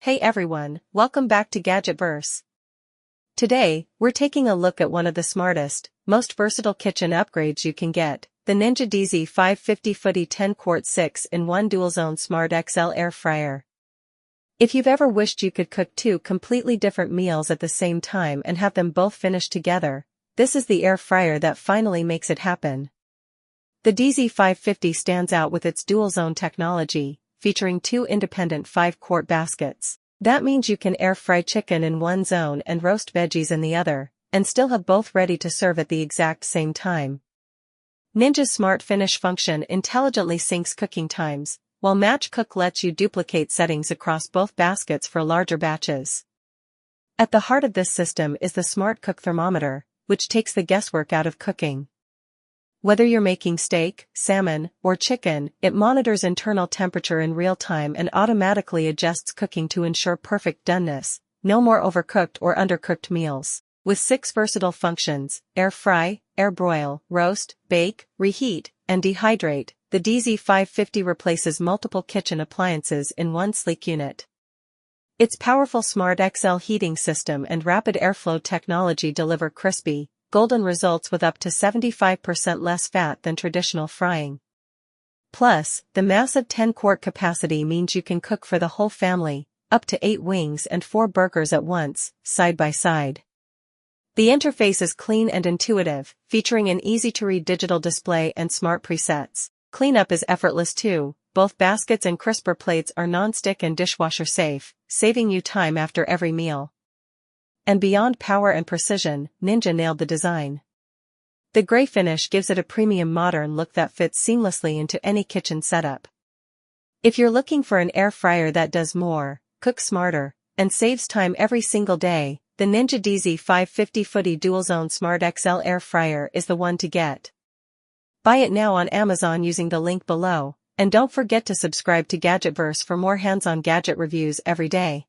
Hey everyone, welcome back to Gadgetverse. Today, we're taking a look at one of the smartest, most versatile kitchen upgrades you can get, the Ninja DZ550 Foodi 10-quart 6-in-1 DualZone Smart XL Air Fryer. If you've ever wished you could cook two completely different meals at the same time and have them both finished together, this is the air fryer that finally makes it happen. The DZ550 stands out with its DualZone technology, featuring two independent 5-quart baskets. That means you can air fry chicken in one zone and roast veggies in the other, and still have both ready to serve at the exact same time. Ninja's Smart Finish function intelligently syncs cooking times, while Match Cook lets you duplicate settings across both baskets for larger batches. At the heart of this system is the Smart Cook Thermometer, which takes the guesswork out of cooking. Whether you're making steak, salmon, or chicken, it monitors internal temperature in real time and automatically adjusts cooking to ensure perfect doneness. No more overcooked or undercooked meals. With 6 versatile functions, air fry, air broil, roast, bake, reheat, and dehydrate, the DZ550 replaces multiple kitchen appliances in one sleek unit. Its powerful Smart XL heating system and rapid airflow technology deliver crispy, golden results with up to 75% less fat than traditional frying. Plus, the massive 10-quart capacity means you can cook for the whole family, up to 8 wings and 4 burgers at once, side by side. The interface is clean and intuitive, featuring an easy-to-read digital display and smart presets. Cleanup is effortless too. Both baskets and crisper plates are non-stick and dishwasher-safe, saving you time after every meal. And beyond power and precision, Ninja nailed the design. The gray finish gives it a premium modern look that fits seamlessly into any kitchen setup. If you're looking for an air fryer that does more, cooks smarter, and saves time every single day, the Ninja DZ550 Foodi DualZone Smart XL Air Fryer is the one to get. Buy it now on Amazon using the link below, and don't forget to subscribe to Gadgetverse for more hands-on gadget reviews every day.